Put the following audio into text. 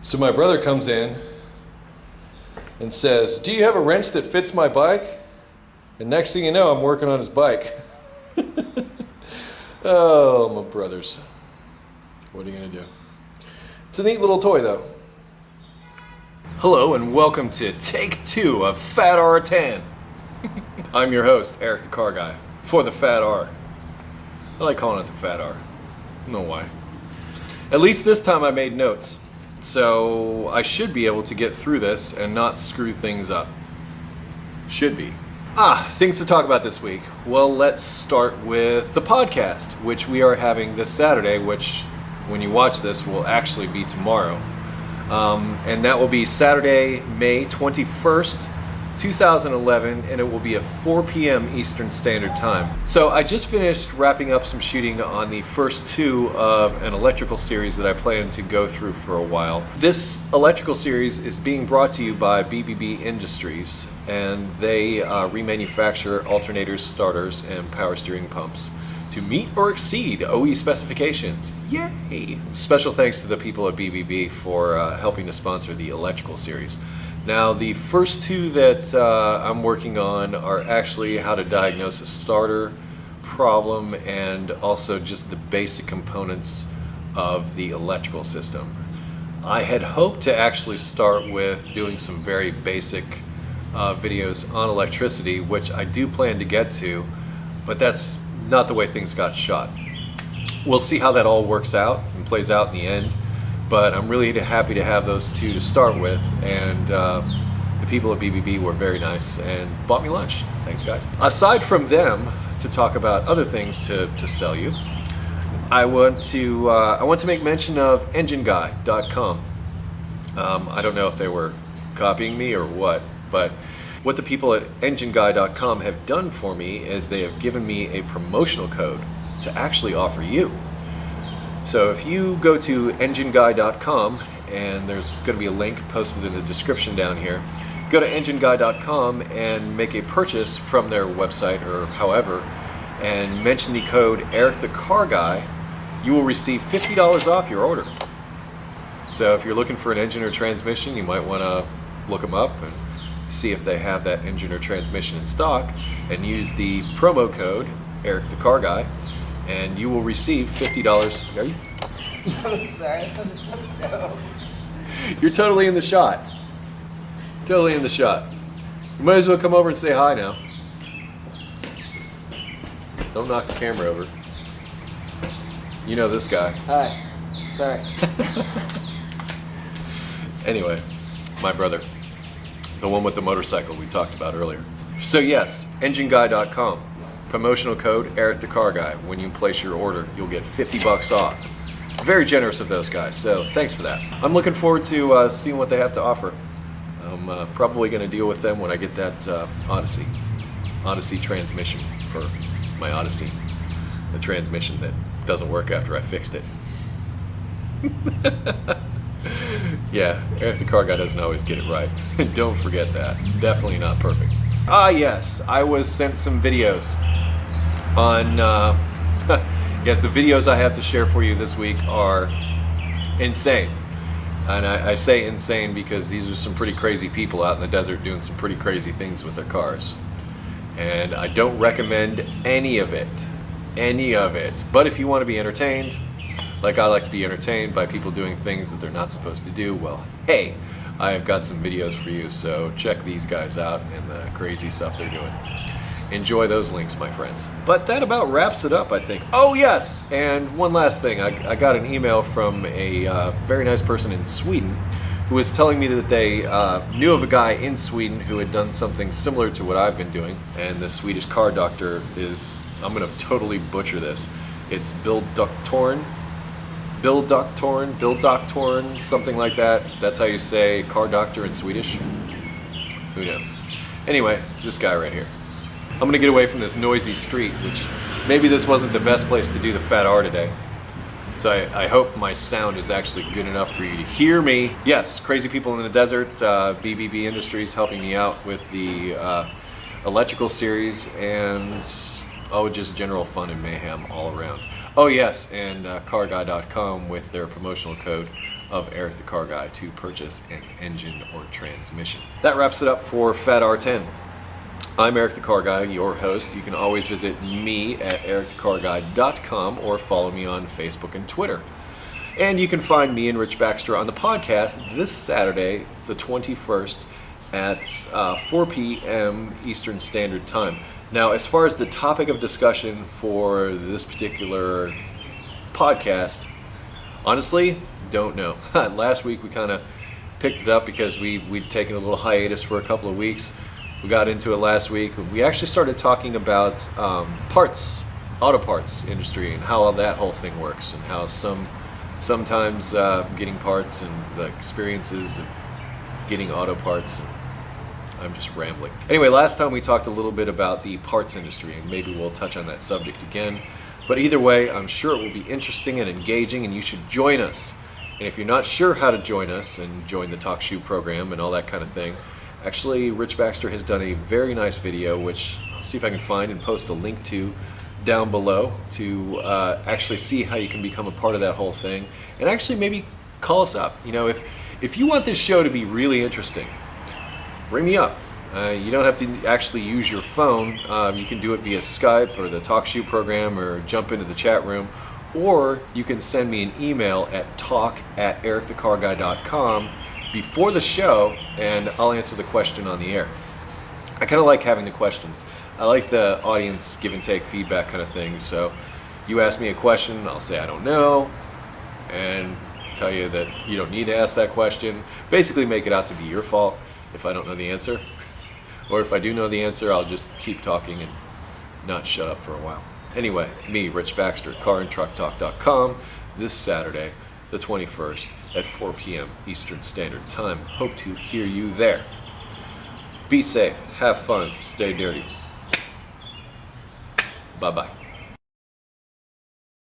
So my brother comes in and says, "Do you have a wrench that fits my bike?" And next thing you know, I'm working on his bike. Oh, my brothers. What are you going to do? It's a neat little toy, though. Hello, and welcome to Take 2 of FATR 10. I'm your host, Eric the Car Guy, for the FATR. I like calling it the FATR. I don't know why. At least this time I made notes. So I should be able to get through this and not screw things up. Should be. Things to talk about this week. Well, let's start with the podcast, which we are having this Saturday, which when you watch this will actually be tomorrow. And that will be Saturday, May 21st, 2011, and it will be at 4 p.m. Eastern Standard Time. So I just finished wrapping up some shooting on the first two of an electrical series that I plan to go through for a while. This electrical series is being brought to you by BBB Industries, and they remanufacture alternators, starters, and power steering pumps to meet or exceed OE specifications. Yay! Special thanks to the people at BBB for helping to sponsor the electrical series. Now, the first two that I'm working on are actually how to diagnose a starter problem and also just the basic components of the electrical system. I had hoped to actually start with doing some very basic videos on electricity, which I do plan to get to, but that's not the way things got shot. We'll see how that all works out and plays out in the end. But I'm really happy to have those two to start with, and the people at BBB were very nice and bought me lunch. Thanks, guys. Aside from them, to talk about other things to sell you, I want to make mention of EngineGuy.com. I don't know if they were copying me or what, but what the people at EngineGuy.com have done for me is they have given me a promotional code to actually offer you. So if you go to engineguy.com, and there's going to be a link posted in the description down here, go to engineguy.com and make a purchase from their website or however, and mention the code EricTheCarGuy, you will receive $50 off your order. So if you're looking for an engine or transmission, you might want to look them up and see if they have that engine or transmission in stock, and use the promo code EricTheCarGuy, and you will receive $50. Are you? I'm sorry. You're totally in the shot. Totally in the shot. You might as well come over and say hi now. Don't knock the camera over. You know this guy. Hi. Sorry. Anyway, my brother. The one with the motorcycle we talked about earlier. So yes, engineguy.com. Promotional code EricTheCarGuy. When you place your order, you'll get $50 off. Very generous of those guys, so thanks for that. I'm looking forward to seeing what they have to offer. I'm probably going to deal with them when I get that Odyssey transmission for my Odyssey. The transmission that doesn't work after I fixed it. Yeah, Eric the Car Guy doesn't always get it right. Don't forget that. Definitely not perfect. Yes, I was sent some videos on, yes, the videos I have to share for you this week are insane. And I say insane because these are some pretty crazy people out in the desert doing some pretty crazy things with their cars. And I don't recommend any of it. Any of it. But if you want to be entertained, like I like to be entertained by people doing things that they're not supposed to do, well, hey, I have got some videos for you, so check these guys out and the crazy stuff they're doing. Enjoy those links, my friends. But that about wraps it up, I think. Oh, yes, and one last thing. I got an email from a very nice person in Sweden who was telling me that they knew of a guy in Sweden who had done something similar to what I've been doing, and the Swedish car doctor is, I'm going to totally butcher this. It's Bill Doctorn, something like that. That's how you say car doctor in Swedish. Who knows? Anyway, it's this guy right here. I'm going to get away from this noisy street, which maybe this wasn't the best place to do the FATR today. So I hope my sound is actually good enough for you to hear me. Yes, crazy people in the desert, BBB Industries helping me out with the electrical series, and just general fun and mayhem all around. Oh yes, and carguy.com with their promotional code of EricTheCarGuy to purchase an engine or transmission. That wraps it up for FATR 10. I'm Eric the Car Guy, your host. You can always visit me at EricTheCarGuy.com or follow me on Facebook and Twitter. And you can find me and Rich Baxter on the podcast this Saturday, the 21st, at 4 p.m. Eastern Standard Time. Now, as far as the topic of discussion for this particular podcast, honestly, don't know. Last week we kind of picked it up because we'd taken a little hiatus for a couple of weeks. We got into it last week. We actually started talking about parts, auto parts industry, and how that whole thing works, and how sometimes getting parts and the experiences of getting auto parts. And I'm just rambling. Anyway, last time we talked a little bit about the parts industry, and maybe we'll touch on that subject again. But either way, I'm sure it will be interesting and engaging, and you should join us. And if you're not sure how to join us and join the TalkShoe program and all that kind of thing, actually, Rich Baxter has done a very nice video, which I'll see if I can find and post a link to down below to actually see how you can become a part of that whole thing. And actually maybe call us up. You know, if you want this show to be really interesting, ring me up. You don't have to actually use your phone. You can do it via Skype or the TalkShoe program, or jump into the chat room. Or you can send me an email at talk@ericthecarguy.com before the show, and I'll answer the question on the air. I kind of like having the questions. I like the audience give and take feedback kind of thing. So you ask me a question, I'll say I don't know, and tell you that you don't need to ask that question. Basically make it out to be your fault if I don't know the answer. Or if I do know the answer, I'll just keep talking and not shut up for a while. Anyway, me, Rich Baxter, carandtrucktalk.com, this Saturday, the 21st, at 4 p.m. Eastern Standard Time. Hope to hear you there. Be safe, have fun, stay dirty. Bye-bye.